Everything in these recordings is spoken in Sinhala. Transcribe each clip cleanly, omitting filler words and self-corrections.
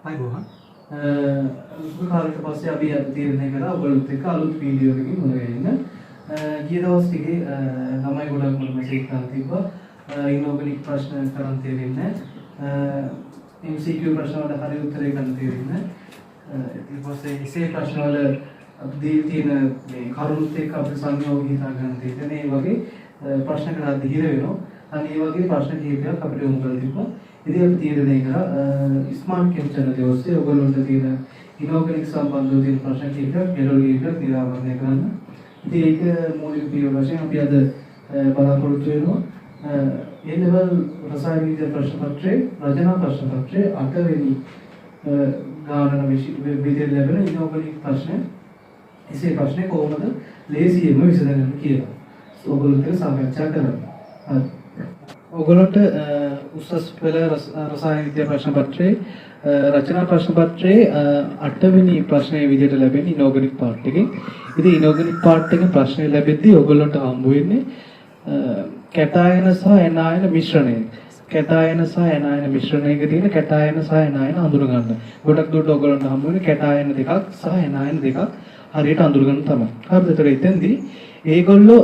අයිබෝවන් සුළු කාලයකට පස්සේ අපි අද තීරණය කළා ඔයගොල්ලොත් එක්ක අලුත් වීඩියෝ එකකින් මුණ ගැහෙන්න. ගිය දවස් ටිකේ ළමයි ගොඩක් මට මැසේජ් කරලා තිබ්බා ඉනෝගනික් ප්‍රශ්න කරන් තේරෙන්නේ නැහැ. MCQ ප්‍රශ්න වලට හරි උත්තරේ ගන්න තේරෙන්නේ නැහැ. ඊට පස්සේ ඉසේ ප්‍රශ්න වල දී තියෙන මේ කරුණුත් එක්ක අපිට සංයෝගී හිතා ගන්න තේරෙන්නේ. මේ වගේ ප්‍රශ්න කරද්දී හිර වෙනවා. අන්න ඒ වගේ ප්‍රශ්න කිහිපයක් අපිට යොමු කරලා තිබ්බා. ඉතින් අපි තීරණය කරා ස්මාර්ට් කෙම් channel එක ඔස්සේ ඔයගොල්ලන්ට තියෙන ඉනෝගනික් සම්බන්ධව තියෙන ප්‍රශ්න කිහිපයක් මෙලොඩියකට නිරාකරණය කරන්න. ඉතින් ඒක මූලික පියවර වශයෙන් අපි අද බලාපොරොත්තු වෙනවා A-level රසායන විද්‍යා ප්‍රශ්න පත්‍රයේ රචනා ප්‍රශ්න පත්‍රයේ 8 වෙනි ගානන විදිහට ලැබෙන ඉනෝගනික් ප්‍රශ්න. එසේ ප්‍රශ්නේ කොහොමද ලේසියෙන්ම විසඳගන්න කියලා ඔයගොල්ලෝ සාකච්ඡා කරමු. හරි. ඔයගොල්ලන්ට උසස් පෙළ රසායන විද්‍යා ප්‍රශ්න පත්‍රයේ රචනා ප්‍රශ්න පත්‍රයේ 8 වෙනි ප්‍රශ්නයේ විදිහට ලැබෙන ඉනෝගනික් පාර්ට් එකේ. ඉතින් ඉනෝගනික් පාර්ට් එකේ ප්‍රශ්නේ ලැබෙද්දී ඔයගොල්ලන්ට හම්බ වෙන්නේ කැටායන සහ එනායන මිශ්‍රණය. කැටායන සහ එනායන මිශ්‍රණයක තියෙන කැටායන සහ එනායන අඳුර ගන්න. ගොඩක් දුරට ඔයගොල්ලන්ට හම්බ වෙන්නේ කැටායන දෙකක් සහ එනායන දෙකක් හරියට අඳුර ගන්න තමයි. හරිද? ඒතර එතෙන්දී ඒගොල්ලෝ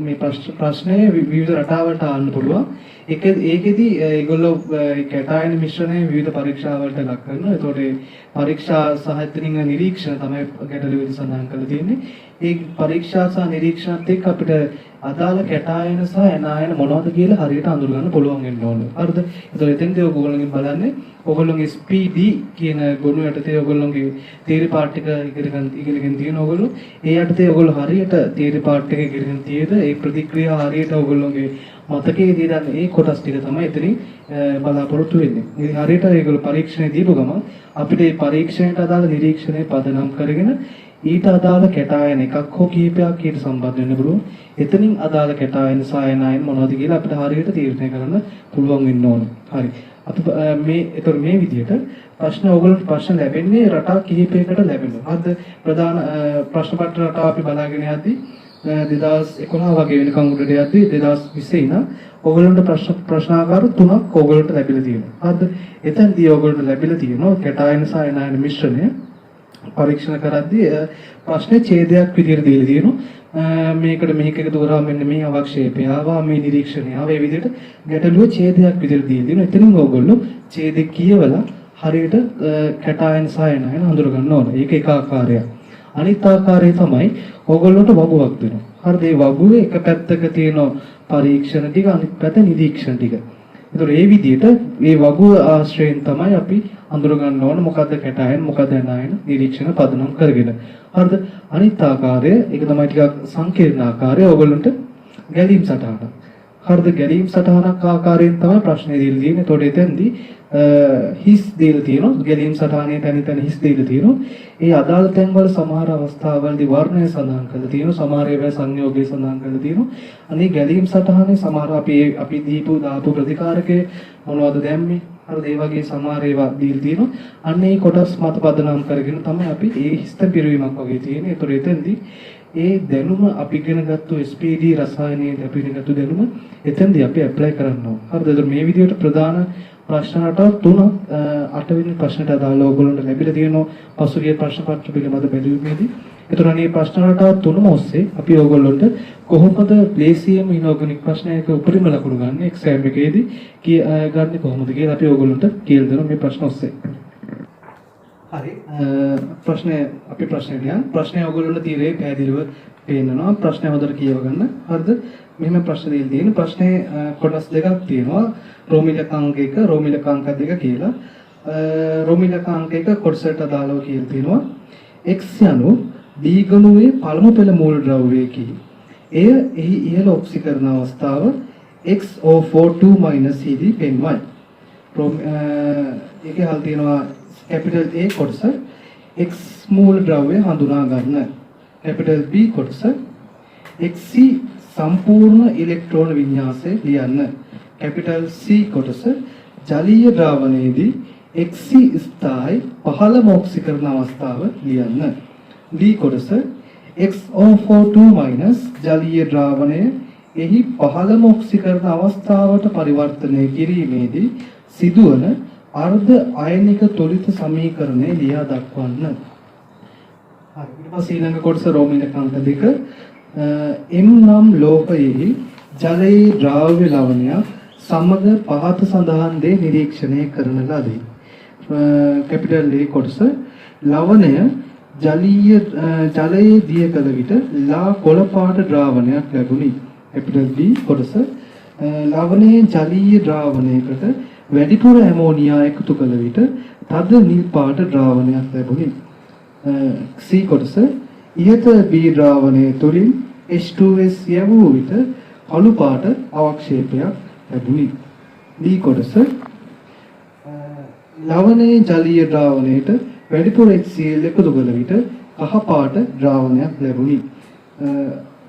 මේ ප්‍රශ්නයේ විවිධ රටාවලට ආන්න පුළුවන්. ඒකෙදි ඒගොල්ලෝ කැටායන මිශ්‍රණය විවිධ පරීක්ෂාවලට ලක් කරනවා. ඒතකොට පරීක්ෂා සාහිත්‍යනික නිරීක්ෂණ තමයි ගැටලුවේදී සඳහන් කරලා තියෙන්නේ. ඒ පරීක්ෂා සහ නිරීක්ෂණත් එක්ක අපිට අදාළ කැටායන සහ එනායන මොනවද කියලා හරියට අඳුර ගන්න පුළුවන් වෙන්න ඕනේ. හරිද? ඒතකොට එතෙන්දී ඔයගොල්ලෝගෙන් බලන්නේ ඔයගොල්ලෝගේ SPD කියන ගුණ යටතේ ඔයගොල්ලෝගේ තියරි පාර්ට් එක ඉගෙනගෙන තියෙන ඔයගොල්ලෝ ඒ යටතේ ඔයගොල්ලෝ හරියට තියරි පාර්ට් එක ඉගෙනගෙන තියෙද ඒ ප්‍රතික්‍රියා හරියට ඔයගොල්ලෝගේ මතකයේ දීලා ඒ කොටස් ටික තමයි එතනින් බලාපොරොත්තු වෙන්නේ. ඉතින් හරියට ඒගොල්ලෝ පරීක්ෂණය දීපු ගමන් අපිට මේ පරීක්ෂණයට අදාළ නිරීක්ෂණය පදනම් කරගෙන ඊට අදාළ කැටායන එකක් හෝ කීපයක් ඊට සම්බන්ධ වෙන්න පුළුවන්. එතනින් අදාළ කැටායන සහ එනායන මොනවද කියලා අපිට හරියට තීරණය කරන්න පුළුවන් වෙන්න ඕන. හරි. අපි මේ විදිහට ප්‍රශ්න ඕගොල්ලන්ට ප්‍රශ්න ලැබෙන්නේ රටා කිහිපයකට ලැබෙනවා. අද ප්‍රධාන ප්‍රශ්න පත්‍ර රටාව අපි බලාගෙන යද්දී 2011 වගේ වෙනකන් උඩට යද්දී 2020 ඉඳන් ඕගොල්ලන්ට ප්‍රශ්නාකාර 3ක් ඕගොල්ලන්ට ලැබිලා තියෙනවා. හරිද? එතෙන්දී ඕගොල්ලන්ට ලැබිලා තියෙනවා කැටායන සහ එනායන මිශ්‍රණය පරීක්ෂණ කරද්දී ප්‍රශ්නේ ඡේදයක් විදිහට දීලා තියෙනවා. මේකට මේක එකතු කරාම මෙන්න මේ අවක්ෂේපය ආවා මේ නිරීක්ෂණය ආවා ඒ විදිහට ගැටලුව ඡේදයක් විදිහට දීලා තියෙනවා. එතනින් ඕගොල්ලෝ ඡේදෙ කියවලා හරියට කැටායන සහ එනායන හඳුර ගන්න ඕන. ඒක එක ආකාරයක්. අනිත් ආකාරය තමයි ඕගොල්ලන්ට වගුවක් දෙනවා. හරිද? ඒ වගුවේ එක පැත්තක තියෙන පරීක්ෂණ ටික අනිත් පැත්ත නිරීක්ෂණ ටික. ඒතකොට මේ විදිහට මේ වගුව ආශ්‍රයෙන් තමයි අපි අඳුර ගන්න ඕන මොකද්ද කැටායන මොකද්ද එනායන නිරීක්ෂණ පදනම් කරගෙන. හරිද? අනිත් ආකාරය ඒක තමයි ටිකක් සංකීර්ණ ආකාරය ඕගොල්ලන්ට ගැලීම් සටහනක්. හරිද? ගැලීම් සටහනක් ආකාරයෙන් තමයි ප්‍රශ්නේ දීලා තියෙන්නේ. ඒතකොට එතෙන්දී හිස් දීලා තියෙනවා. ගැලීම් සටහනේ තැන හිස් දීලා තියෙනවා. ඒ අදාළ තැන්වල සමහර අවස්ථාවලදී වර්ණය සඳහන් කරලා තියෙනවා. සමහර ඒවා සංයෝගය සඳහන් කරලා තියෙනවා. අනේ ගැලීම් සටහනේ සමහර අපි දාපු ප්‍රතිකාරකේ මොනවද දැම්මේ? හරිද? ඒ වගේ සමහර ඒවා දීලා තියෙනවා. අන්න ඒ කොටස් මත පදනම් කරගෙන තමයි අපි ඒ හිස්ත පිරවීමක් වගේ තියෙන්නේ. ඒතර එතෙන්දී ඒ දැනුම අපි ඉගෙන ගත්තු SPD රසායනයේ අපි ඉගෙන ගත්තු දැනුම එතෙන්දී අපි ඇප්ලයි කරන්න ඕන. හරිද? ඒතර මේ විදිහට ප්‍රධාන ප්‍රශ්න රටාව 3ක් 8 වෙනි ප්‍රශ්නට අදාළව ඔයගොල්ලන්ට ලැබිලා තියෙනවා පසුගිය ප්‍රශ්න පත්‍ර පිළිබඳ බැලුවේදී. ඒතර මේ ප්‍රශ්න රටාව 3ම ඔස්සේ අපි ඔයගොල්ලන්ට කොහොමද ලේසියෙන්ම ඉනෝගනික් ප්‍රශ්නයක උපරිම ලකුණු ගන්න එක්සෑම් එකේදී ගන්න කොහොමද කියලා අපි ඔයගොල්ලන්ට කියලා දෙනවා මේ ප්‍රශ්න ඔස්සේ. හරි. ප්‍රශ්නේ යන ප්‍රශ්නේ ඔයගොල්ලන්ට තීරේ පැහැදිලිව පේනවා. ප්‍රශ්නේ හොඳට කියව ගන්න. හරිද? මෙහෙම ප්‍රශ්න දෙන්න තියෙන ප්‍රශ්නේ කොටස් දෙකක් තියෙනවා. රෝමිලක අංක 1 රෝමිලක අංක 2 කියලා. රෝමිලක අංක 1 කොටසට අදාළව කියලා තියෙනවා. x යනු D ගණුවේ පළමු පෙළ මූලද්‍රව්‍යයකි. එය එහි ඉහළ ඔක්සිකරණ අවස්ථාව XO42 - CD පෙන්වයි. ඒකේ හල් තියෙනවා කැපිටල් A කොටස X මූලද්‍රව්‍ය හඳුනා ගන්න. කැපිටල් B කොටස XC සම්පූර්ණ ඉලෙක්ට්‍රෝන වින්‍යාසය ලියන්න. කැපිටල් C කොටස ජලීය ද්‍රාවණයේදී XC ස්ථායි පහළම ඔක්සිකරණ අවස්ථාව ලියන්න. D කොටස XO42- ජලීය ද්‍රාවණය එහි පහළම ඔක්සිකරණ අවස්ථාවට පරිවර්තනය කිරීමේදී සිදුවන අර්ධ අයනික තොලිත සමීකරණය ලියා දක්වන්න. හරි. ඊට පස්සේ ඊළඟ කොටස රෝම ඉලක්කන්ත 2 M නම් ලෝහයෙහි ජලයේ ද්‍රාව්‍ය ලවණයක් සමග පහත සඳහන් දේ නිරීක්ෂණය කරන ලදී. කැපිටල් A කොටස ලවණය ජලයේ දිය කළ විට ලා කොළ පාට ද්‍රාවණයක් ලැබුණි. කැපිටල් B කොටස ලවණයේ ජලීය ද්‍රාවණයකට වැඩිපුර ඇමෝනියා එකතු කළ විට තද නිල් පාට ද්‍රාවණයක් ලැබුණි. C කොටස ඉහත B ද්‍රාවණය තුලින් H2S යවූ විට කළු පාට අවක්ෂේපයක් ලැබුණි. D කොටස ලවණයේ ජලීය ද්‍රාවණයට වැඩිපුර HCl එකතු කළ විට කහ පාට ද්‍රාවණයක් ලැබුණි.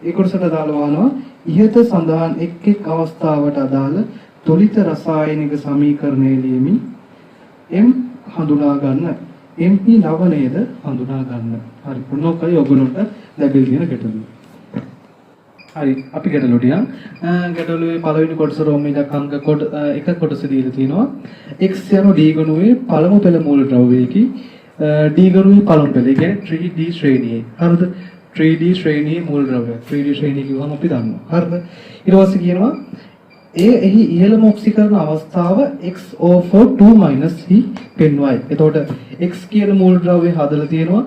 ඒ කොටසට අදාළ වනවා ඉහත සඳහන් එක් අවස්ථාවට අදාළ තොලිත රසායනික සමීකරණය ලියමින් M හඳුනා ගන්න. MP ලවණයද හඳුනා ගන්න. හරි. මොනකයි ඔයගොල්ලන්ට ලැබෙල් තියෙන ගැටලුව. හරි. අපි ගැටලුවට යමු. ගැටලුවේ පළවෙනි කොටස රෝම ඉලක්කාංක එක කොටස දීලා තිනවා. X යනු D ගණුවේ පළමු පෙළ මූල ද්‍රව්‍යයකි. D ගණුවේ පළමු පෙළ. ඒ කියන්නේ 3D ශ්‍රේණියේ. හරිද? 3D ශ්‍රේණියේ මූල ද්‍රව්‍ය. 3D ශ්‍රේණිය කිව්වම අපි දන්නවා. හරිද? ඊට පස්සේ කියනවා එහි ඉහළම ඔක්සිකරණ අවස්ථාව XO4 2- හි පෙන්වයි. එතකොට X කියන මූල ද්‍රව්‍යය හදලා තියෙනවා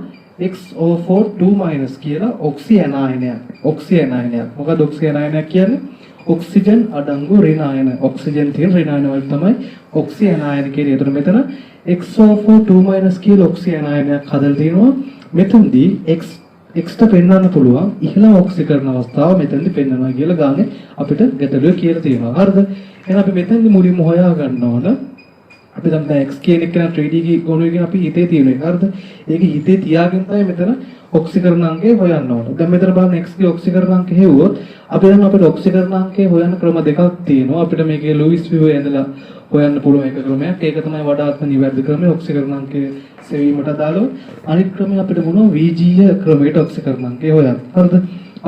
XO4 2- කියලා ඔක්සි ඇනායනයක්. ඔක්සි ඇනායනයක්. මොකද ඔක්සි ඇනායනයක් කියන්නේ? ඔක්සිජන් අඩංගු ඍණායන. ඔක්සිජන් තියෙන ඍණායන වල තමයි ඔක්සි ඇනායන කියන්නේ. එතකොට මෙතන XO4 2- කියලා ඔක්සි ඇනායනයක් හදලා තියෙනවා. මෙතනදී X ට පෙන්වන්න පුළුවන් ඉහළම ඔක්සිකරණ අවස්ථාව මෙතනදී පෙන්වනවා කියලා ගානේ අපිට ගැටලුව කියලා තියෙනවා. හරිද? එහෙනම් අපි මෙතනදී මුලින්ම හොයා ගන්න ඕන. අපි දැන් X කියන එක 3D ගුණයකින් අපි හිතේ තියෙනවා. හරිද? ඒක හිතේ තියාගෙන තමයි මෙතන ඔක්සිකරණ අංකය හොයන්න ඕන. දැන් මෙතන බලන්න X ගේ ඔක්සිකරණ අංකය හෙව්වොත් අපි දැන් අපිට ඔක්සිකරණ අංකය හොයන්න ක්‍රම දෙකක් තියෙනවා. අපිට මේකේ ලුයිස් විවර් ඇඳලා හොයන්න පුළුවන් එක ක්‍රමයක්. ඒක තමයි වඩාත්ම නිවැරදි ක්‍රමය ඔක්සිකරණ අංකය සෙවීමට අදාළව. අනිත් ක්‍රමය අපිට මොනවා VG ක්‍රමයට ඔක්සිකරණ අංකය හොයන්න. හරිද?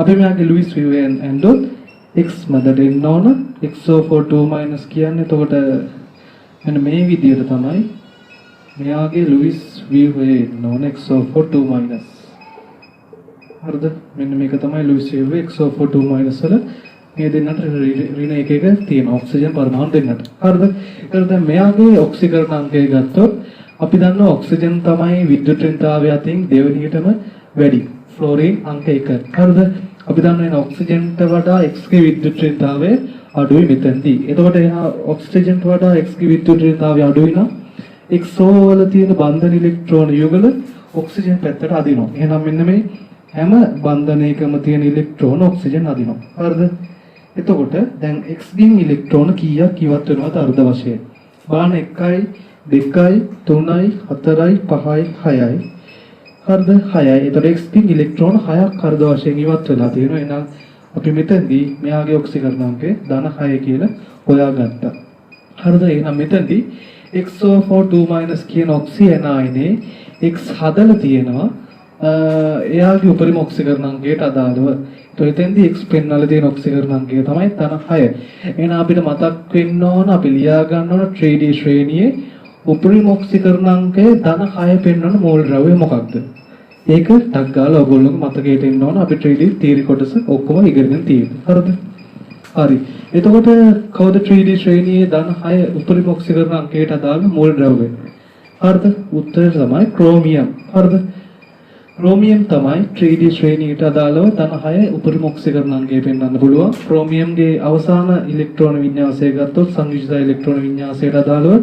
අපි මෙයාගේ ලුයිස් විවර් ඇඳොත් X මැද දෙන්න ඕන. XO4 2- කියන්නේ එතකොට මෙන්න මේ විදිහට තමයි මෙයාගේ ලුයිස් විවර් එන්න ඕන XO4 2-. හරිද? මෙන්න මේක තමයි ලුයිස් විවර් XO4 2- වල මේ දෙන්නට ඍණ එක තියෙන ඔක්සිජන් පරමාණු දෙන්නට. හරිද? ඒකට දැන් මෙයාගේ ඔක්සිකරණ අංකය ගත්තොත් අපි දන්නවා ඔක්සිජන් තමයි විද්‍යුත් ඍණතාවය අතින් දෙවෙනියටම වැඩි. ෆ්ලෝරින් අංක 1. හරිද? අපි දන්නවා ඔක්සිජන්ට වඩා X ගේ විද්‍යුත් ඍණතාවය අඩුයි මෙතනදී. එතකොට එන ඔක්සිජන්ට වඩා X ගේ විද්‍යුත් ඍණතාවය අඩුයි නම් XO වල තියෙන බන්ධන ඉලෙක්ට්‍රෝන යුගල ඔක්සිජන් පැත්තට අදිනවා. එහෙනම් මෙන්න මේ හැම බන්ධනයකම තියෙන ඉලෙක්ට්‍රෝන ඔක්සිජන් අදිනවා. හරිද? එතකොට දැන් X ගෙන් ඉලෙක්ට්‍රෝන කීයක් ඉවත් වෙනවද අර්ධ වශයෙන්? බාන 1යි 2යි 3යි 4යි 5යි 6යි. හරිද? 6යි. එතකොට X ගෙන් ඉලෙක්ට්‍රෝන 6ක් අර්ධ වශයෙන් ඉවත් වෙලා තියෙනවා. එහෙනම් අපි මෙතෙන්දී මෙයාගේ ඔක්සිකරණ අංකය ධන 6 කියලා හොයාගත්තා. හරිද? එහෙනම් මෙතෙන්දී XO4 2- කියන ඔක්සි ඇනායනේ X හදලා තියෙනවා එයාගේ උපරිම ඔක්සිකරණ අංකයට අදාළව. તો එතෙන්දී X පෙන්වලා තියෙන ඔක්සිකරණ අංකය තමයි ධන 6. එහෙනම් අපිට මතක් වෙන්න ඕන අපි ලියා ගන්න ඕන 3D ශ්‍රේණියේ උපරිම ඔක්සිකරණ අංකය ධන 6 පෙන්වන මෝල් ද්‍රව්‍ය මොකක්ද? ඒක ටක් ගාලා ඔයගොල්ලෝගේ මතකයට එන්න ඕන. අපි 3D තීරි කොටස ඔක්කොම ඉගෙනගෙන තියෙනවා. හරිද? හරි. එතකොට කවුද 3D ශ්‍රේණියේ ධන 6 උපරිම ඔක්සිකරණ අංකයට අදාළ මෝල් ද්‍රව්‍ය? හරිද? උත්තරය තමයි ක්‍රෝමියම්. හරිද? ක්‍රෝමියම් තමයි 3D ශ්‍රේණියට අදාළව ධන 6 උපරිම ඔක්සිකරණ අංකය පෙන්වන්න පුළුවන්. ක්‍රෝමියම්ගේ අවසාන ඉලෙක්ට්‍රෝන වින්‍යාසය ගත්තොත් සංයුජිත ඉලෙක්ට්‍රෝන වින්‍යාසයට අදාළව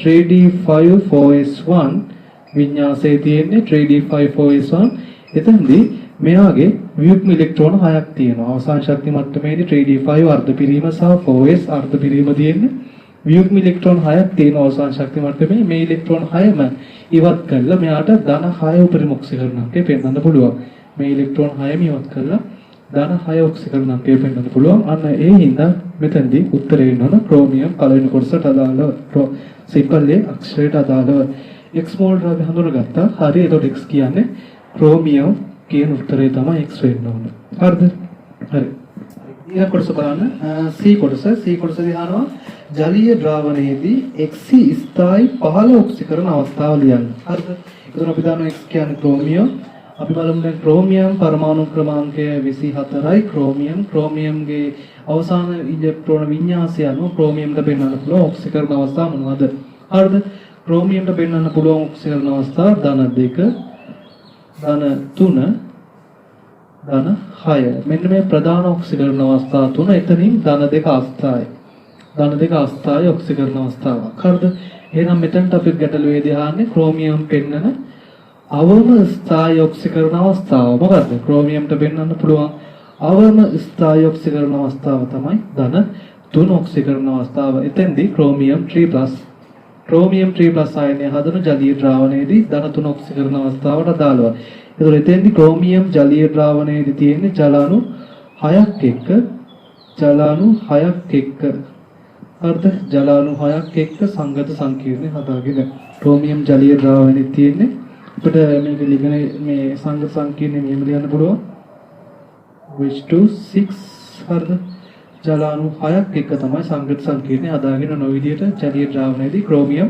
3D5 4s1 වින්‍යාසයේ තියෙන්නේ 3D5 4s1. එතනදී මෙයාගේ ව්‍යුහ්ම ඉලෙක්ට්‍රෝන 6ක් තියෙනවා. අවසාන ශක්ති මට්ටමේදී 3D5 අර්ධ පිරීම සහ 4s අර්ධ පිරීම තියෙන්නේ. ව්‍යුහ්ම ඉලෙක්ට්‍රෝන 6ක් තියෙනවා අවසාන ශක්ති මට්ටමේ. මේ ඉලෙක්ට්‍රෝන 6ම ඉවත් කරලා මෙයාට ධන 6 උපරිම ඔක්සිකරණ අංකය පෙන්වන්න පුළුවන්. මේ ඉලෙක්ට්‍රෝන 6ම ඉවත් කරලා ධන 6 ඔක්සිකරණ අංකය පෙන්වන්න පුළුවන්. අන්න ඒ හින්දා මෙතනදී උත්තරේ වෙනවා ක්‍රෝමියම් පළවෙනි කොටසට අදාළව සිම්පල්ලේ අක්ෂරයට අදාළව X මෝල් ද්‍රව්‍ය හඳුනගත්තා. හරි. එතකොට X කියන්නේ ක්‍රෝමියම් කියන උත්තරේ තමයි X වෙන්න ඕන. හරිද? හරි. ඊළඟ කොටස බලන්න C කොටස. C කොටසදී අහනවා ජලීය ද්‍රාවණයේදී X ස්ථායි 15 ඔක්සිකරණ අවස්ථාව ලියන්න. හරිද? එතකොට අපි දන්නවා X කියන්නේ ක්‍රෝමියම්. අපි බලමු දැන් ක්‍රෝමියම් පරමාණු ක්‍රමාංකය 24යි. ක්‍රෝමියම්ගේ අවසාන ඉලෙක්ට්‍රෝන වින්‍යාසය අනුව ක්‍රෝමියම්ට පෙන්වන්න පුළුවන් ඔක්සිකරණ අවස්ථා මොනවද? හරිද? ක්‍රෝමියම්ට පෙන්වන්න පුළුවන් ඔක්සිකරණ අවස්ථා ධන 2, ධන 3, ධන 6. මෙන්න මේ ප්‍රධාන ඔක්සිකරණ අවස්ථා තුන. එතනින් ධන 2 අස්ථායි. ධන 2 අස්ථායි ඔක්සිකරණ අවස්ථාවක්. හරිද? එහෙනම් මෙතනට අපි ගැටලුවේදී අහන්නේ ක්‍රෝමියම් පෙන්වන අවම ස්ථායි ඔක්සිකරණ අවස්ථාව මොකද්ද? ක්‍රෝමියම්ට පෙන්වන්න පුළුවන් අවම ස්ථායි ඔක්සිකරණ අවස්ථාව තමයි ධන 3 ඔක්සිකරණ අවස්ථාව. එතෙන්දී ක්‍රෝමියම් 3+ ආයනය හදන ජලීය ද්‍රාවණයේදී ධන 3 ඔක්සිකරණ අවස්ථාවට අදාළව. ඒතකොට එතෙන්දී ක්‍රෝමියම් ජලීය ද්‍රාවණයේදී තියෙන්නේ ජල අණු 6ක් එක්ක හරිද? ජල අණු 6ක් එක්ක සංගත සංකීර්ණය හදාගෙන ක්‍රෝමියම් ජලීය ද්‍රාවණයේ තියෙන්නේ අපිට මේක ලිගන මේ සංගත සංකීර්ණය මෙහෙම ලියන්න පුළුවන් H2 6 හරිද? ජල අණු 6ක් එක්ක තමයි සංගත සංකීර්ණය හදාගෙන යන විදිහට ජලීය ද්‍රාවණයේදී ක්‍රෝමියම්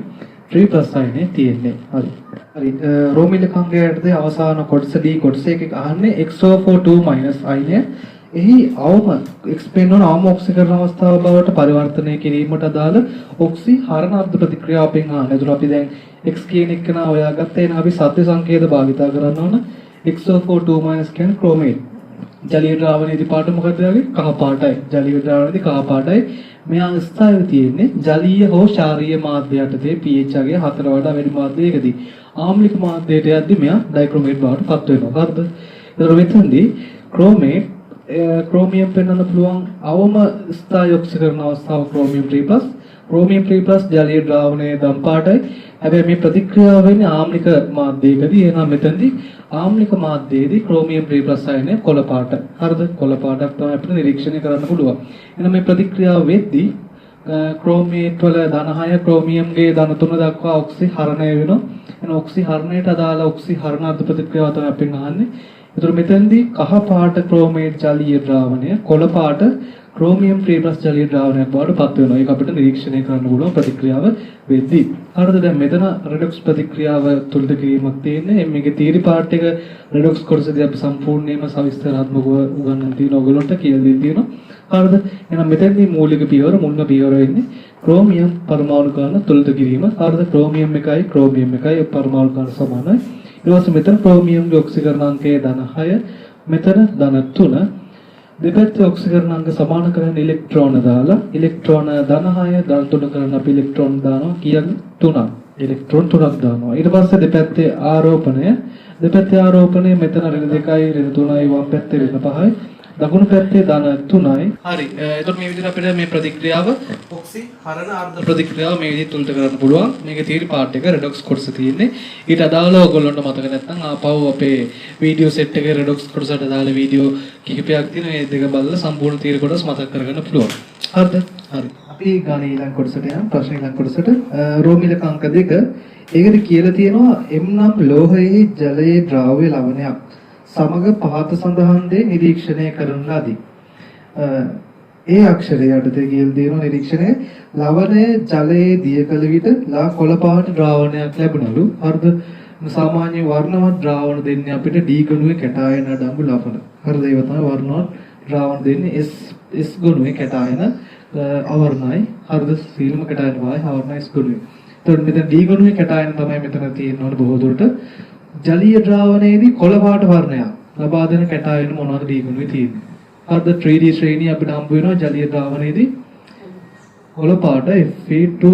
3+ ආයනය තියෙන්නේ. හරි. රෝමීල කංගයටදී අවසාන කොටස D කොටස එකක අහන්නේ XO42- ආයනය එහි අවම එක්ස්පෙන්ඩ් වන අවම ඔක්සිකරණ අවස්ථාව බවට පරිවර්තනය කිරීමට අදාළ ඔක්සි හරණ අර්ධ ප්‍රතික්‍රියාවෙන් අහන්නේ. ඒතර අපි දැන් X කියන එක නා හොයාගත්තා. එහෙනම් අපි සත්‍ය සංකේත භාවිතා කරන්න ඕන. XO42- කියන්නේ ක්‍රෝමේට්. ජලීය ද්‍රාවණයේදී පාට මොකද වගේ? කහ පාටයි. ජලීය ද්‍රාවණයේදී කහ පාටයි. මෙයා ස්ථායව තියෙන්නේ ජලීය හෝ ක්ෂාරීය මාධ්‍ය යටතේ pH ගේ 4 වඩා වැඩි මාධ්‍යයකදී. ආම්ලික මාධ්‍යයට යද්දී මෙයා ඩයික්‍රොමේට් බවට පත් වෙනවා. හරිද? ඒතර මෙතනදී ක්‍රෝමියම් පෙන්වන්න පුළුවන් අවම ස්ථායි ඔක්සිකරණ අවස්ථාව ක්‍රෝමියම් 3+. ක්‍රෝමියම් 3+ ජලීය ද්‍රාවණයේ දම් පාටයි. හැබැයි මේ ප්‍රතික්‍රියාව වෙන්නේ ආම්ලික මාධ්‍යයකදී. එහෙනම් මෙතනදී ආම්ලික මාධ්‍යයේදී ක්‍රෝමියම් 3+ ආයනය කොළ පාට. හරිද? කොළ පාටක් තමයි අපිට නිරීක්ෂණය කරන්න පුළුවන්. එහෙනම් මේ ප්‍රතික්‍රියාව වෙද්දී ක්‍රෝමේට් වල ධන 6 ක්‍රෝමියම්ගේ ධන 3 දක්වා ඔක්සි හරණය වෙනවා. එහෙනම් ඔක්සි හරණයට අදාළ ඔක්සි හරණ අර්ධ ප්‍රතික්‍රියාව තමයි අපෙන් අහන්නේ. ඒතර මෙතෙන්දී කහ පාට ක්‍රෝමේට් ජලීය ද්‍රාවණය කොළ පාට ක්‍රෝමියම් 3+ ජලීය ද්‍රාවණයක් බවට පත් වෙනවා. ඒක අපිට නිරීක්ෂණය කරන්න පුළුවන් ප්‍රතික්‍රියාව වෙද්දී. හරිද? දැන් මෙතන රෙඩොක්ස් ප්‍රතික්‍රියාව තුලිත කිරීමක් තියෙන්නේ. මේකේ තීරි පාර්ට් එක රෙඩොක්ස් කොටසදී අපි සම්පූර්ණයෙන්ම සවිස්තරාත්මකව උගන්වන්න තියෙන ඔයගොල්ලන්ට කියලා දෙන්න තියෙනවා. හරිද? එහෙනම් මෙතෙන්දී මූලික පියවර මුල්ම පියවර වෙන්නේ ක්‍රෝමියම් පරමාණු ගාන තුලිත කිරීම. හරිද? ක්‍රෝමියම් 1යි ක්‍රෝමියම් 1යි පරමාණු ගාන සමානයි. ඊට පස්සේ මෙතන ක්‍රෝමියම්ගේ ඔක්සිකරණාංකය ධන 6, මෙතන ධන 3. දෙපැත්තේ ඔක්සිකරණාංක සමාන කරන ඉලෙක්ට්‍රෝන දාලා ඉලෙක්ට්‍රෝන ධන 6 ධන 3 කරන අපි ඉලෙක්ට්‍රෝන දානවා කියන්නේ 3ක්. ඉලෙක්ට්‍රෝන 3ක් දානවා. ඊට පස්සේ දෙපැත්තේ ආරෝපණය මෙතන ඍණ 2යි ඍණ 3යි වම් පැත්තේ ඍණ 5යි දකුණු පැත්තේ ධන 3යි. හරි. එතකොට මේ විදිහට අපිට මේ ප්‍රතික්‍රියාව ඔක්සි හරණ අර්ධ ප්‍රතික්‍රියාව මේ විදිහට තුලිත කරන්න පුළුවන්. මේකේ තීරි පාර්ට් එක රෙඩොක්ස් කොටස තියෙන්නේ. ඊට අදාළව ඔයගොල්ලන්ට මතක නැත්නම් ආපහු අපේ වීඩියෝ සෙට් එකේ රෙඩොක්ස් කොටසට අදාළ වීඩියෝ කිහිපයක් තියෙනවා. මේ දෙක බලලා සම්පූර්ණ තීරි කොටස මතක කරගන්න පුළුවන්. හරිද? හරි. අපි ගාන ඊළඟ කොටසට යමු. ප්‍රශ්න ඊළඟ කොටසට රෝමිලක අංක 2 ඒකද කියලා තියෙනවා එම්නම් ලෝහයේ ජලයේ ද්‍රාව්‍ය ලවණයක් සමග පහත සඳහන් දේ නිරීක්ෂණය කරන ලදී. ඒ අක්ෂරය යටතේ කියලා තියෙන නිරීක්ෂණය ලවණය ජලයේ දිය කළ විට ලා කොළ පාට ද්‍රාවණයක් ලැබුණලු. හරිද? සාමාන්‍ය වර්ණවත් ද්‍රාවණ දෙන්නේ අපිට D ගණුවේ කැටායන අඩංගු ලවණ. හරිද? ඒව තමයි වර්ණවත් ද්‍රාවණ දෙන්නේ S ගණුවේ කැටායන අවර්ණයි. හරිද? සීලම කැටායන වායි අවර්ණයි S ගණුවේ. එතකොට මෙතන D ගණුවේ කැටායන තමයි මෙතන තියෙනවනේ බොහෝ දුරට. ජලීය ද්‍රාවණයේදී කොළ පාට වර්ණයක් ලබා දෙන කැටායන මොනවද D ගණුවේ තියෙන්නේ? හරිද? 3D ශ්‍රේණිය අපිට හම්බ වෙනවා ජලීය ද්‍රාවණයේදී කොළ පාට Fe2+.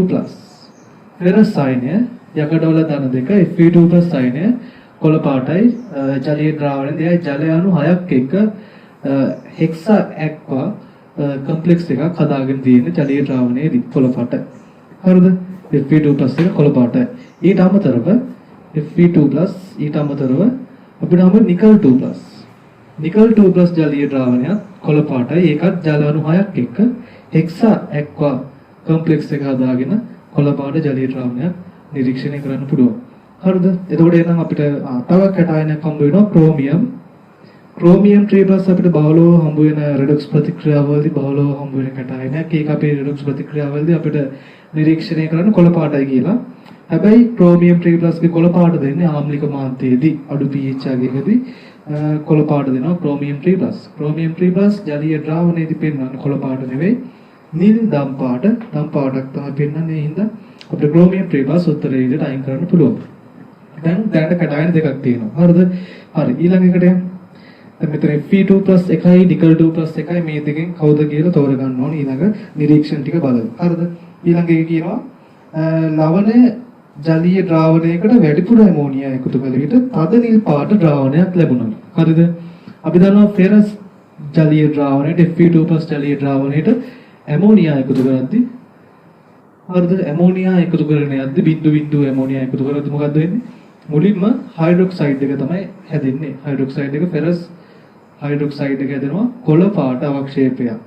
වෙනස් ආයනය යකඩවල ධන 2 Fe2+ ආයනය කොළ පාටයි ජලීය ද්‍රාවණයේදී ජල අණු 6ක් එක්ක හෙක්සා ඇක්වා කොම්ප්ලෙක්ස් එකක් හදාගෙන තියෙන ජලීය ද්‍රාවණයේදී කොළ පාට. හරිද? Fe2+ එක කොළ පාටයි. ඊට අමතරව Fe2+ ඊට අමතරව අපිට හම්බ නිකල් 2+. නිකල් 2+ ජලීය ද්‍රාවණයක් කොළ පාටයි. ඒකත් ජල අණු 6ක් එක්ක හෙක්සා ඇක්වා කොම්ප්ලෙක්ස් එක හදාගෙන කොළ පාට ජලීය ද්‍රාවණයක් නිරීක්ෂණය කරන්න පුළුවන්. හරිද? එතකොට එහෙනම් අපිට තව කැටායනයක් හම්බ වෙනවා ක්‍රෝමියම් ක්‍රෝමියම් 3+ අපිට බහුලව හම්බ වෙන රෙඩොක්ස් ප්‍රතික්‍රියාවලදී බහුලව හම්බ වෙන කැටයනයක්. ඒක අපේ රෙඩොක්ස් ප්‍රතික්‍රියාවලදී අපිට නිරීක්ෂණය කරන්න කොළ පාටයි කියලා. හැබැයි ක්‍රෝමියම් 3+ ගේ කොළ පාට දෙන්නේ ආම්ලික මාධ්‍යයේදී අඩු pH අගයකදී කොළ පාට දෙනවා ක්‍රෝමියම් 3+. ක්‍රෝමියම් 3+ ජලීය ද්‍රාවණයේදී පෙන්වන්නේ කොළ පාට නෙවෙයි නිල් දම් පාටක් තමයි පෙන්වන්නේ. ඒ හින්දා අපිට ක්‍රෝමියම් 3+ උත්තරේ විදිහට අයින් කරන්න පුළුවන්. දැන් දැනට කැටයන දෙකක් තියෙනවා. හරිද? හරි. ඊළඟ එකට යමු. දැන් මෙතන Fe2+ එකයි Nickel2+ එකයි මේ දෙකෙන් කවුද කියලා තෝරගන්න ඕනේ ඊළඟ නිරීක්ෂණ ටික බලලා. හරිද? ඊළඟ එක කියනවා ලවණ ජලීය ද්‍රාවණයකට වැඩිපුර ඇමෝනියා එකතු කළ විට තද නිල් පාට ද්‍රාවණයක් ලැබුණා. හරිද? අපි දන්නවා ෆෙරස් ජලීය ද්‍රාවණයට Fe2+ ජලීය ද්‍රාවණයට ඇමෝනියා එකතු කරද්දී හරිද? ඇමෝනියා එකතු කරගෙන යද්දී බිඳු ඇමෝනියා එකතු කරද්දී මොකද්ද වෙන්නේ? මුලින්ම හයිඩ්‍රොක්සයිඩ් එක තමයි හැදෙන්නේ. හයිඩ්‍රොක්සයිඩ් එක ෆෙරස් හයිඩ්‍රොක්සයිඩ් එක හැදෙනවා කොළ පාට අවක්ෂේපයක්.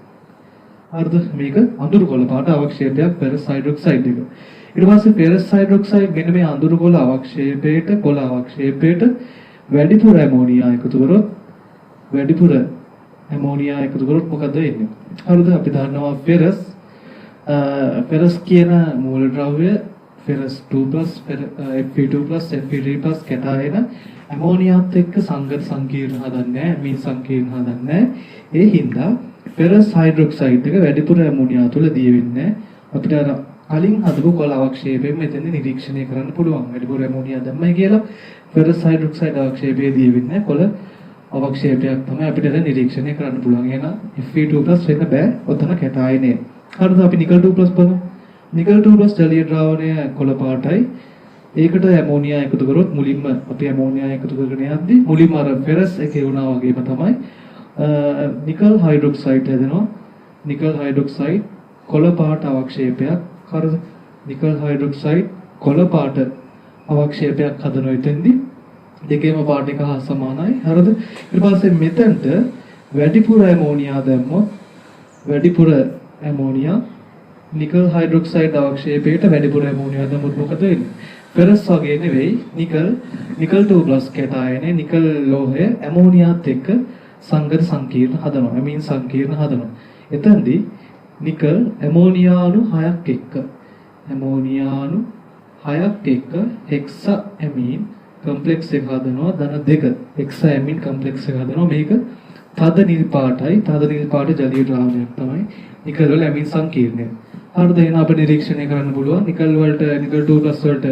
හරිද? මේක අඳුරු කොළ පාට අවක්ෂේපයක් ෆෙරස් හයිඩ්‍රොක්සයිඩ් එක. ඊට පස්සේ ෆෙරස් හයිඩ්‍රොක්සයිඩ් මෙන්න මේ අඳුරු කොළ අවක්ෂේපයට වැඩිපුර ඇමෝනියා එකතු කරොත් මොකද වෙන්නේ? හරිද? අපි දන්නවා ෆෙරස් කියන මූලද්‍රව්‍ය ෆෙරස් 2+ Fe2+ Fe3+ කැටයන ඇමෝනියාත් එක්ක සංගත සංකීර්ණ හදන්නේ මේ සංකීර්ණ හදන්නේ. ඒ හින්දා ෆෙරස් හයිඩ්‍රොක්සයිඩ් එක වැඩිපුර ඇමෝනියා තුල දිය වෙන්නේ. අපිට අර කලින් හදපු කොළ අවක්ෂේපයෙන් මෙතෙන්ද නිරීක්ෂණය කරන්න පුළුවන්. වැඩිපුර ඇමෝනියා දැම්මයි කියලා ෆෙරස් හයිඩ්‍රොක්සයිඩ් අවක්ෂේපයේ දිය වෙන්නේ කොළ අවක්ෂේපයක් තමයි අපිට නිරීක්ෂණය කරන්න පුළුවන්. එහෙනම් Fe2+ වෙන්න බෑ. ඔතන කැටයනේ. හරිද? අපි Nickel2+ බලමු. Nickel2+ ජලීය ද්‍රාවණය කොළ පාටයි. ඒකට ඇමෝනියා එකතු කරොත් මුලින්ම අපි ඇමෝනියා එකතු කරගෙන යද්දී මුලින්ම අර ෆෙරස් එකේ වුණා වගේම තමයි නිකල් හයිඩ්‍රොක්සයිඩ් හැදෙනවා. නිකල් හයිඩ්‍රොක්සයිඩ් කොළ පාට අවක්ෂේපයක්. හරිද? නිකල් හයිඩ්‍රොක්සයිඩ් කොළ පාට අවක්ෂේපයක් හදනවා. එතෙන්දී දෙකේම පාට එක හා සමානයි. හරිද? ඊට පස්සේ මෙතනට වැඩිපුර ඇමෝනියා දැම්මොත් වැඩිපුර ඇමෝනියා නිකල් හයිඩ්‍රොක්සයිඩ් අවක්ෂේපයට වැඩිපුර ඇමෝනියා දැම්මොත් මොකද වෙන්නේ? ෆෙරස් වගේ නෙවෙයි Nickel2+ කැටයනේ නිකල් ලෝහය ඇමෝනියාත් එක්ක සංගත සංකීර්ණ හදනවා. ඇමීන් සංකීර්ණ හදනවා. එතෙන්දී නිකල් ඇමෝනියානු 6ක් එක්ක හෙක්සා ඇමීන් කම්ප්ලෙක්ස් එක හදනවා. ධන 2 හෙක්සා ඇමීන් කම්ප්ලෙක්ස් එක හදනවා. මේක තද නිල් පාටයි. තද නිල් පාට ජලීය ද්‍රාවණයක් තමයි නිකල් වල ඇමීන් සංකීර්ණය. හරිද? එහෙනම් අපිට නිරීක්ෂණය කරන්න පුළුවන් නිකල් වලට Nickel2+ වලට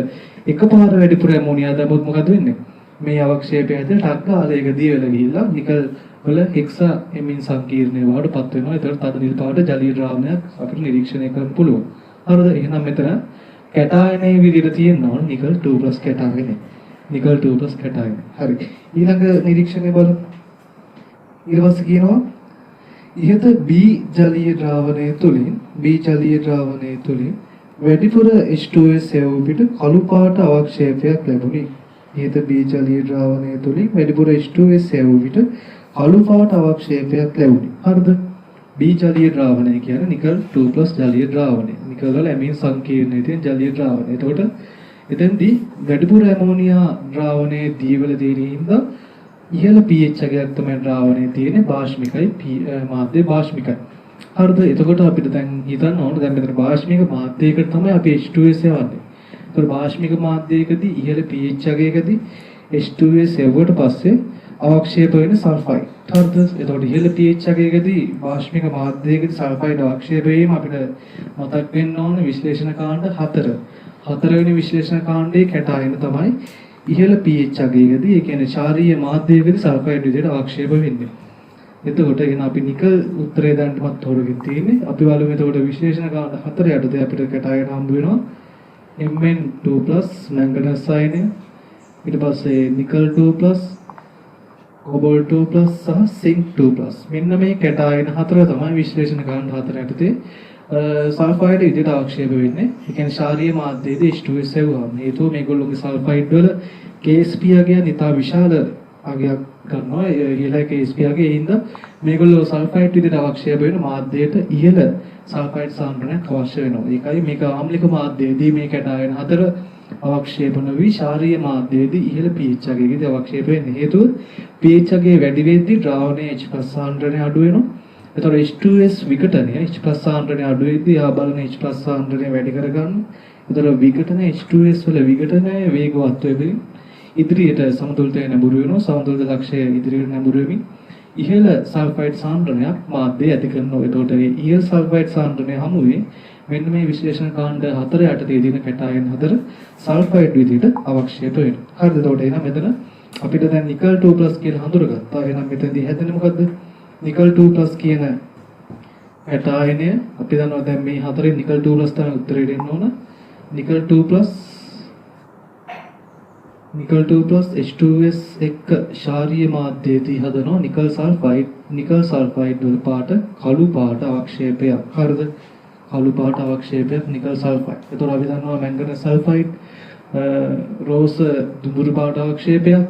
එකපාර වැඩිපුර ඇමෝනියා දැම්මොත් මොකද වෙන්නේ? මේ අවක්ෂේපය ඇතුළේ ටක් ගාලා ඒක දිය වෙලා ගිහිල්ලා නිකල් වල හෙක්සා ඇමීන් සංකීර්ණය වඩපත් වෙනවා. ඒතර තද නිල් පාට ජලීය ද්‍රාවණයක් අපිට නිරීක්ෂණය කරන්න පුළුවන්. හරිද? එහෙනම් මෙතන කැටයනේ විදිහට තියෙනවා Nickel2+ කැටයනේ. Nickel2+ කැටයනේ. හරි. ඊළඟ නිරීක්ෂණය බලමු. ඊට පස්සේ කියනවා ඉහත B ජලීය ද්‍රාවණය තුලින් වැඩිපුර H2S සෙවූ පිට කළු පාට අවක්ෂේපයක් ලැබුණි. ඉහත B ජලීය ද්‍රාවණය තුලින් වැඩිපුර H2S සෙවූ විට කළු පාට අවක්ෂේපයක් ලැබුණි. හරිද? B ජලීය ද්‍රාවණය කියන්නේ Nickel2+ ජලීය ද්‍රාවණය. නිකල් වල ඇමීන් සංකීර්ණයේ තියෙන ජලීය ද්‍රාවණය. එතකොට එතෙන්දී වැඩිපුර ඇමෝනියා ද්‍රාවණයේ දීවල තියෙන හින්දා ඉහළ pH එකක් තමයි ද්‍රාවණයේ තියෙන්නේ. භාෂ්මිකයි මාධ්‍ය භාෂ්මිකයි. හරිද? එතකොට අපිට දැන් හිතන්න ඕන දැන් මෙතන භාෂ්මික මාධ්‍යයකට තමයි අපි H2S යවන්නේ. ඒතකොට භාෂ්මික මාධ්‍යයකදී ඉහළ pH එකකදී H2S යවුවට පස්සේ අවක්ෂේප වෙන සල්ෆයිඩ්. හරිද? එතකොට ඉහළ pH එකකදී භාෂ්මික මාධ්‍යයකදී සල්ෆයිඩ් අවක්ෂේප වීම අපිට මතක් වෙන්න ඕන විශ්ලේෂණ කාණ්ඩ 4. 4 වෙනි විශ්ලේෂණ කාණ්ඩයේ කැටයන තමයි ඉහළ pH අගයකදී ඒ කියන්නේ ශාරීය මාධ්‍යයකදී සල්ෆයිඩ් විදිහට අවක්ෂේප වෙන්නේ. එතකොට එහෙනම් අපි නිකල් උත්තරේ දැනටමත් තෝරගෙන තියෙන්නේ. අපි බලමු එතකොට විශ්ලේෂණ කාණ්ඩ 4 යටතේ අපිට කැටයන හම්බ වෙනවා Mn2+ මැංගනස් අයනය. ඊට පස්සේ Nickel2+, Cobalt2+ සහ Zinc2+. මෙන්න මේ කැටයන 4 තමයි විශ්ලේෂණ කාණ්ඩ 4 යටතේ සල්ෆයිඩ් විදිහට අවක්ෂේප වෙන්නේ. ඒ කියන්නේ ශාරීය මාධ්‍යයේදී H2S එවුවාම හේතුව මේගොල්ලෝගේ සල්ෆයිඩ් වල KSP අගය නිතා විශාල අගයක් ගන්නවා. ඉහළ KSP අගය හින්දා මේගොල්ලෝ සල්ෆයිඩ් විදිහට අවක්ෂේප වෙන මාධ්‍යයට ඉහළ සල්ෆයිඩ් සාන්ද්‍රණයක් අවශ්‍ය වෙනවා. ඒකයි මේක ආම්ලික මාධ්‍යයේදී මේ කැටයන 4 අවක්ෂේප නොවි ශාරීය මාධ්‍යයේදී ඉහළ pH අගයකදී අවක්ෂේප වෙන්නේ. හේතුව pH අගය වැඩි වෙද්දී ද්‍රාවණයේ H+ සාන්ද්‍රණය අඩු වෙනවා. එතකොට H2S විඝටනය H+ සාන්ද්‍රණය අඩු වෙද්දී ආ බලන H+ සාන්ද්‍රණය වැඩි කරගන්න. එතකොට විඝටන H2S වල විඝටනය වේගවත් වෙමින් ඉදිරියට සමතුලිතය නැඹුරු වෙනවා. සමතුලිත ලක්ෂය ඉදිරියට නැඹුරු වෙමින් ඉහළ සල්ෆයිඩ් සාන්ද්‍රණයක් මාධ්‍යය ඇති කරනවා. එතකොට මේ ඉහළ සල්ෆයිඩ් සාන්ද්‍රණය හමුවේ මෙන්න මේ විශ්ලේෂණ කාණ්ඩ 4 යටතේ තියෙන කැටායන් 4 සල්ෆයිඩ් විදිහට අවක්ෂේප වෙනවා. හරිද? එතකොට එහෙනම් මෙතන අපිට දැන් නිකල් 2+ කියලා හඳුනගත්තා. එහෙනම් මෙතනදී හැදෙන්නේ මොකද්ද? නිකල් 2+ කියන කැටායනය අපි දන්නවා දැන් මේ 4 නිකල් 2+ තමයි උත්තරේ දෙන්න ඕන. නිකල් 2+ H2S එක්ක ශාරීය මාධ්‍යයේදී හදනවා නිකල් සල්ෆයිඩ් වල පාට කළු පාට අවක්ෂේපයක්. හරිද? කළු පාට අවක්ෂේපයක් නිකල් සල්ෆයිඩ්. එතකොට අපි දන්නවා මැංගනස් සල්ෆයිඩ් රෝස දුඹුරු පාට අවක්ෂේපයක්,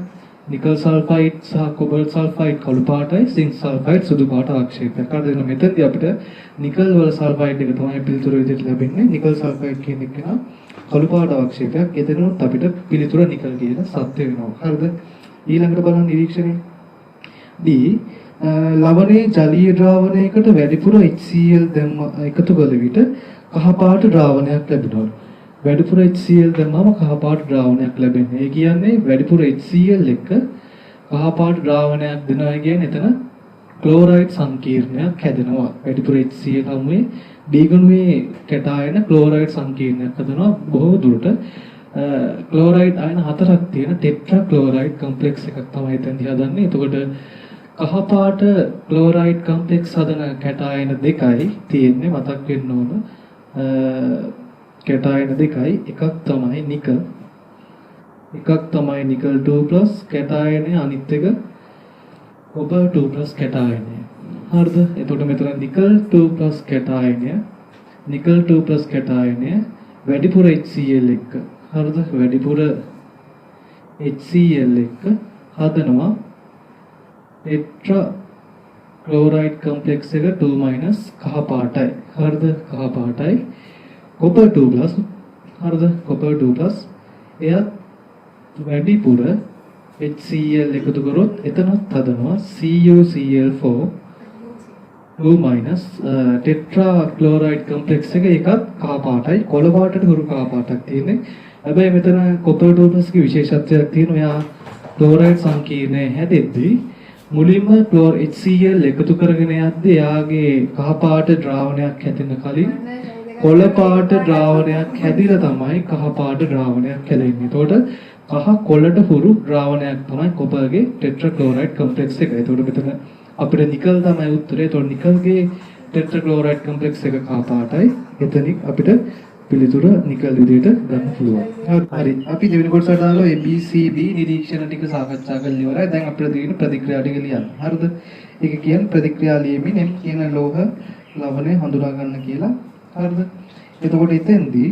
නිකල් සල්ෆයිඩ් සහ කොබල්ට් සල්ෆයිඩ් කළු පාටයි, සිංක් සල්ෆයිඩ් සුදු පාට අවක්ෂේපයක්. හරිද? එහෙනම් මෙතනදී අපිට නිකල් වල සල්ෆයිඩ් එක තමයි පිළිතුර විදිහට ලැබෙන්නේ. නිකල් සල්ෆයිඩ් කියන එක කළු පාට අවක්ෂේපයක්. එතනොත් අපිට පිළිතුර නිකල් කියන සත්‍ය වෙනවා. හරිද? ඊළඟට බලන්න නිරීක්ෂණය. D ලවණයේ ජලීය ද්‍රාවණයකට වැඩිපුර HCl දැම්ම එකතු කළ විට කහ පාට ද්‍රාවණයක් ලැබෙනවා. වැඩිපුර HCl දැම්මම කහ පාට ද්‍රාවණයක් ලැබෙන්නේ. ඒ කියන්නේ වැඩිපුර HCl එක කහ පාට ද්‍රාවණයක් දෙනවා කියන්නේ එතන ක්ලෝරයිඩ් සංකීර්ණයක් හැදෙනවා. වැඩිපුර HCl හමුවේ D ගුණයේ කැටායන ක්ලෝරයිඩ් සංකීර්ණයක් හදනවා. බොහෝ දුරට ක්ලෝරයිඩ් අයන 4ක් තියෙන ටෙට්‍රා ක්ලෝරයිඩ් කොම්ප්ලෙක්ස් එකක් තමයි එතනදී හදන්නේ. එතකොට කහ පාට ක්ලෝරයිඩ් කොම්ප්ලෙක්ස් හදන කැටායන දෙකයි තියෙන්නේ මතක් වෙන්න ඕන. කැටායන දෙකයි එකක් තමයි නිකල්. එකක් තමයි නිකල් 2+ කැටායනය, අනිත් එක කොබර් 2+ කැටායනය. හරිද? එතකොට මෙතන නිකල් 2+ කැටායනය වැඩිපුර HCl එක්ක. හරිද? වැඩිපුර HCl එක්ක හදනවා ටෙට්‍රා ක්ලෝරයිඩ් කොම්ප්ලෙක්ස් එක 2- කහ පාටයි. හරිද? කහ පාටයි. කොපර් 2+. හරිද? කොපර් 2+ එයත් වැඩිපුර HCl එකතු කරොත් එතනත් හදනවා CuCl4 2- ටෙට්‍රා ක්ලෝරයිඩ් කොම්ප්ලෙක්ස් එක එකත් කහ පාටයි. කොළ පාටට හුරු කහ පාටක් තියෙන්නේ. හැබැයි මෙතන කොපර් 2+ ගේ විශේෂත්වයක් තියෙනවා. එයා ක්ලෝරයිඩ් සංකීර්ණය හැදෙද්දී මුලින්ම HCl එකතු කරගෙන යද්දී එයාගේ කහ පාට ද්‍රාවණයක් හැදෙන්න කලින් කොළ පාට ද්‍රාවණයක් හැදිලා තමයි කහ පාට ද්‍රාවණයක් හැදෙන්නේ. එතකොට කහ කොළට හුරු ද්‍රාවණයක් තමයි කොපර්ගේ ටෙට්‍රා ක්ලෝරයිඩ් කොම්ප්ලෙක්ස් එක. එතකොට මෙතන අපිට නිකල් තමයි උත්තරේ. එතකොට නිකල්ගේ ටෙට්‍රා ක්ලෝරයිඩ් කොම්ප්ලෙක්ස් එක කහ පාටයි. එතනින් අපිට පිළිතුර නිකල් විදිහට ගන්න පුළුවන්. හරි. අපි දෙවෙනි කොටසට දාලා ABCD නිරීක්ෂණ ටික සාකච්ඡා කරලා ඉවරයි. දැන් අපිට තියෙන ප්‍රතික්‍රියා ටික ලියන්න. හරිද? ඒක කියන්නේ ප්‍රතික්‍රියා ලියමින් M කියන ලෝහ ලවණය හඳුනා ගන්න කියලා. හරිද? එතකොට එතෙන්දී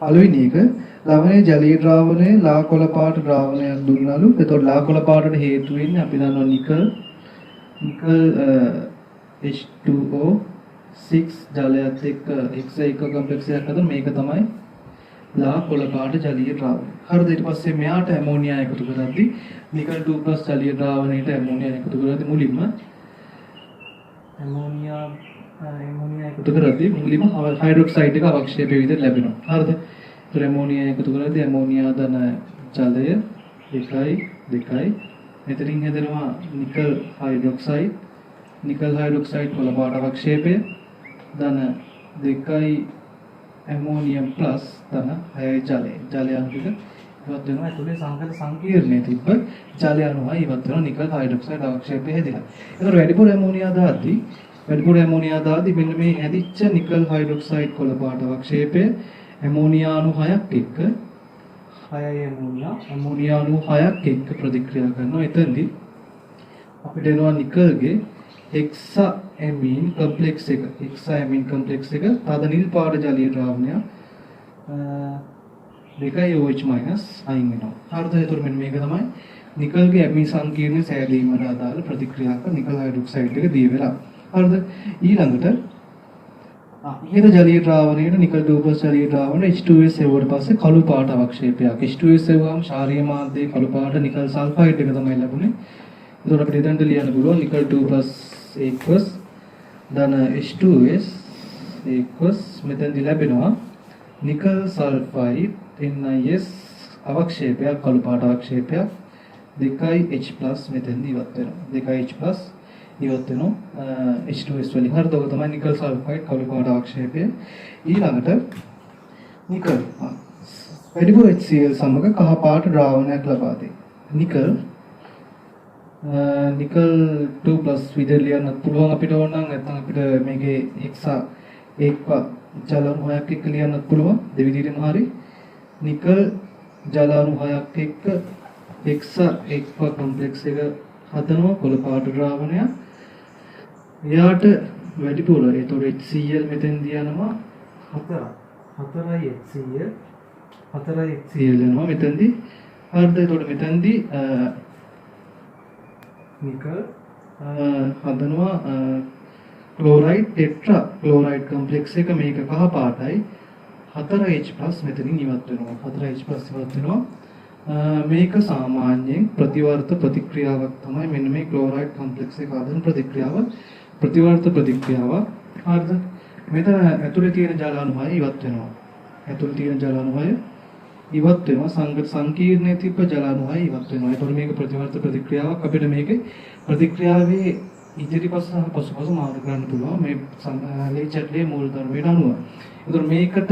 පළවෙනි එක ලවණයේ ජලීය ද්‍රාවණයේ ලා කොළ පාට ද්‍රාවණයක් දුන්නලු. එතකොට ලා කොළ පාටට හේතු වෙන්නේ අපි දන්නවා නිකල් H2O 6 ජලයත් එක්ක X1 කොම්ප්ලෙක්ස් එකක් හදන මේක තමයි ලා කොළ පාට ජලීය ද්‍රාවණය. හරිද? ඊට පස්සේ මෙයාට ඇමෝනියා එකතු කරද්දී නිකල් 2+ ජලීය ද්‍රාවණයට ඇමෝනියා එකතු කරද්දී මුලින්ම ඇමෝනියා එකතු කරද්දී මුලින්ම හයිඩ්‍රොක්සයිඩ් එක අවක්ෂේපය විදිහට ලැබෙනවා. හරිද? ඒතර ඇමෝනියා එකතු කරද්දී ඇමෝනියා ධන ජලය 2 මෙතනින් හැදෙනවා නිකල් හයිඩ්‍රොක්සයිඩ් කොළ පාට අවක්ෂේපය ධන 2 ඇමෝනියම් ප්ලස් ධන 6 ජලය අණුක ඉවත් වෙනවා. ඒතුලේ සංකත සංකීර්ණයේ තිබ්බ ජලය අණුවයි ඉවත් වෙනවා නිකල් හයිඩ්‍රොක්සයිඩ් අවක්ෂේපය හැදිලා. ඒතර වැඩිපුර ඇමෝනියා දාද්දී මෙන්න මේ හැදිච්ච නිකල් හයිඩ්‍රොක්සයිඩ් කොළ පාට අවක්ෂේපය ඇමෝනියා අණු 6ක් එක්ක 6 ඇමෝනියා අණු 6ක් එක්ක ප්‍රතික්‍රියා කරනවා. එතෙන්දී අපිට එනවා නිකල්ගේ හෙක්සාඇමීන් කොම්ප්ලෙක්ස් එක තද නිල් පාට ජලීය ද්‍රාවණයක් 2OH- අයින් වෙනවා. හරිද? ඒතර මෙන්න මේක තමයි නිකල්ගේ ඇමීන් සංකීර්ණ සෑදීමට අදාළ ප්‍රතික්‍රියාවක් නිකල් හයිඩ්‍රොක්සයිඩ් එක දී වෙලා. හරිද? ඊළඟට ඉහළ ජලීය ද්‍රාවණයට නිකල් 2+ ජලීය ද්‍රාවණ H2S එවුවට පස්සේ කළු පාට අවක්ෂේපයක්. H2S එවුවාම ශාරීය මාධ්‍යයේ කළු පාට නිකල් සල්ෆයිඩ් එක තමයි ලැබුණේ. ඒතකොට අපිට එතනට ලියන්න පුළුවන් නිකල් 2+ equals ධන H2S equals මෙතනදී ලැබෙනවා නිකල් සල්ෆයිඩ් NiS අවක්ෂේපයක් කළු පාට අවක්ෂේපයක් 2H+ මෙතෙන්දී ඉවත් වෙනවා. 2H+ ඉවත් වෙනවා H2S වලින්. හරිද? ඔක තමයි නිකල් සල්ෆයිඩ් කළු පාට අවක්ෂේපය. ඊළඟට නිකල් වැඩිපුර HCl සමග කහ පාට ද්‍රාවණයක් ලබා දෙයි. නිකල් 2+ විදිහට ලියන්නත් පුළුවන් අපිට ඕන නම්. නැත්නම් අපිට මේකේ හෙක්සා එක්ව ජල අණු 6ක් එක්ක ලියන්නත් පුළුවන්. දෙවිදිහටම හරි. නිකල් ජල අණු 6ක් එක්ක හෙක්සා එක්ව කොම්ප්ලෙක්ස් එක හදනවා කොළ පාට ද්‍රාවණයක්. එයාට වැඩිපුර ඒතකොට HCl මෙතෙන්දී යනවා 4යි HCl යනවා මෙතෙන්දී. හරිද? ඒතකොට මෙතෙන්දී නිකල් හදනවා ක්ලෝරයිඩ් ටෙට්‍රා ක්ලෝරයිඩ් කොම්ප්ලෙක්ස් එක මේක කහ පාටයි 4H+ මෙතනින් ඉවත් වෙනවා. 4H+ ඉවත් වෙනවා. මේක සාමාන්‍යයෙන් ප්‍රතිවර්ත ප්‍රතික්‍රියාවක් තමයි. මෙන්න මේ ක්ලෝරයිඩ් කොම්ප්ලෙක්ස් එක හදන ප්‍රතික්‍රියාව ප්‍රතිවර්ත ප්‍රතික්‍රියාවක්. හරිද? මෙතන ඇතුලේ තියෙන ජල අණු 6 ඉවත් වෙනවා. ඇතුලේ තියෙන ජල අණු 6 ඉවත් වෙනවා. සංගත සංකීර්ණයේ තිබ්බ ජල අණු 6 ඉවත් වෙනවා. ඒතකොට මේක ප්‍රතිවර්ත ප්‍රතික්‍රියාවක්. අපිට මේකේ ප්‍රතික්‍රියාවේ ඉදිරිපස සහ පසුපස මාරු කරන්න පුළුවන් මේ ලේචර්ලේ මූල ධර්මයට අනුව. ඒතකොට මේකට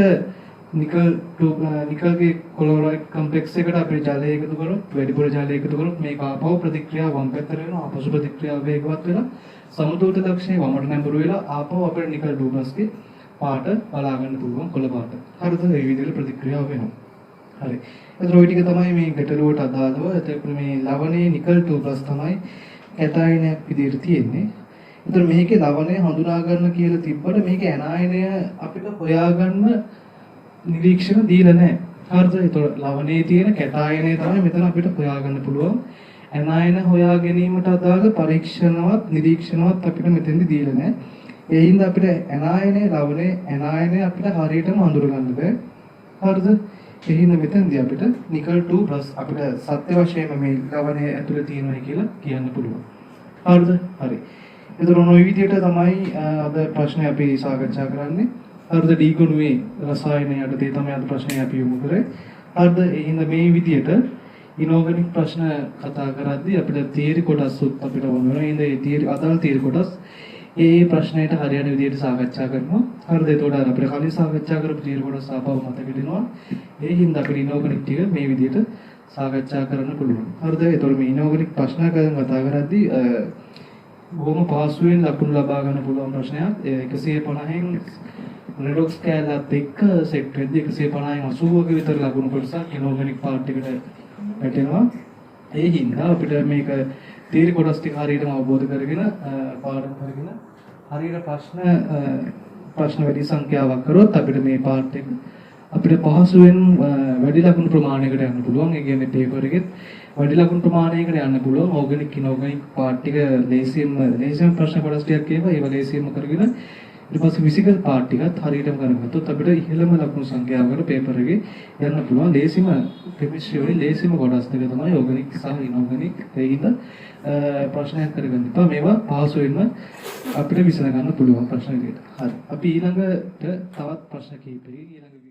නිකල්ගේ ක්ලෝරයිඩ් කොම්ප්ලෙක්ස් එකට අපේ ජලය එකතු කරොත් වැඩිපුර ජලය එකතු කරොත් මේක ආපහු ප්‍රතික්‍රියාව වම් පැත්තට වෙනවා. ආපසු ප්‍රතික්‍රියාව වේගවත් වෙලා සමතුලිත ලක්ෂණය වමට නැඹුරු වෙලා ආපහු අපේ නිකල් 2+ ගේ පාට බලා ගන්න පුළුවන් කොළ පාට. හරිද? මේ විදිහට ප්‍රතික්‍රියාව වෙනවා. හරි. ඒතර ওই ටික තමයි මේ ගැටලුවට අදාළව. එතකොට මේ ලවණයේ නිකල් 2+ තමයි කැටායනයක් විදිහට තියෙන්නේ. ඒතර මේකේ ලවණය හඳුනා ගන්න කියලා තිබ්බට මේකේ ඇනායනය අපිට හොයාගන්න නිරීක්ෂණ දීලා නැහැ. හරිද? ඒතර ලවණයේ තියෙන කැටායනය තමයි මෙතන අපිට හොයාගන්න පුළුවන්. ඇනායන හොයා ගැනීමට අදාළ පරීක්ෂණවත් නිරීක්ෂණවත් අපිට මෙතෙන්දි දීලා නැහැ. ඒ හින්දා අපිට ඇනායනයේ ලවණයේ ඇනායනය අපිට හරියටම හඳුනගන්න බෑ. හරිද? ඒ හින්දා මෙතෙන්දී අපිට නිකල් 2+ අපිට සත්‍ය වශයෙන්ම මේ ලවණයේ ඇතුලේ තියෙනවා කියලා කියන්න පුළුවන්. හරිද? හරි. ඒතර ඔය විදිහට තමයි අද ප්‍රශ්නේ අපි සාකච්ඡා කරන්නේ. හරිද? ඩී ගුණුවේ රසායන යටතේ තමයි අද ප්‍රශ්නේ අපි යොමු කරේ. හරිද? ඒ හින්දා මේ විදිහට ඉනෝගනික් ප්‍රශ්න කතා කරද්දී අපිට තියරි කොටස් අපිට වුණ වෙනවා. ඒ තියරි අදාළ තියරි කොටස් ඒ ප්‍රශ්නයට හරියන විදිහට සාකච්ඡා කරනවා. හරිද? ඒතකොට අපිට කලින් සාකච්ඡා කරපු තියරි කොටස් ආපහු මතක වෙනවා. ඒ හින්දා අපිට ඉනෝගනික් ටික මේ විදිහට සාකච්ඡා කරන්න පුළුවන්. හරිද? ඒතකොට මේ ඉනෝගනික් ප්‍රශ්න කතා කරද්දී බොහොම පහසුවෙන් ලකුණු ලබා ගන්න පුළුවන් ප්‍රශ්නයක්. 150න් රෙඩොක්ස් කැලත් එක්ක සෙට් වෙද්දී 150න් 80ක විතර ලකුණු කොටසක් ඉනෝගනික් පාර්ට් එකට වැටෙනවා. ඒ හින්දා අපිට මේක තීරි කොටස් ටික හරියටම අවබෝධ කරගෙන පාඩම් කරගෙන හරියට ප්‍රශ්න වැඩි සංඛ්‍යාවක් කරොත් අපිට මේ පාර්ට් එක අපිට පහසුවෙන් වැඩි ලකුණු ප්‍රමාණයකට යන්න පුළුවන්. ඒ කියන්නේ පේපර් එකෙත් වැඩි ලකුණු ප්‍රමාණයකට යන්න පුළුවන්. ඕගනික් ඉනෝගනික් පාර්ට් ටික ලේසියෙන් ප්‍රශ්න කොටස් ටිකක් ඒවා ලේසියෙන්ම කරගෙන ඊට පස්සේ ෆිසිකල් පාර්ට් ටිකත් හරියටම කරගත්තොත් අපිට ඉහළම ලකුණු සංඛ්‍යාවකට පේපර් එකේ යන්න පුළුවන්. ලේසිම කෙමිස්ට්‍රි වලින් ලේසිම කොටස් දෙක තමයි ඕගනික් සහ ඉනෝගනික්. ඒ හින්දා ප්‍රශ්නයක් කරගන්න එපා. මේවා පහසුවෙන්ම අපිට විසඳ ගන්න පුළුවන් ප්‍රශ්න විදිහට. හරි. අපි ඊළඟට තවත් ප්‍රශ්න කිහිපයකින් ඊළඟ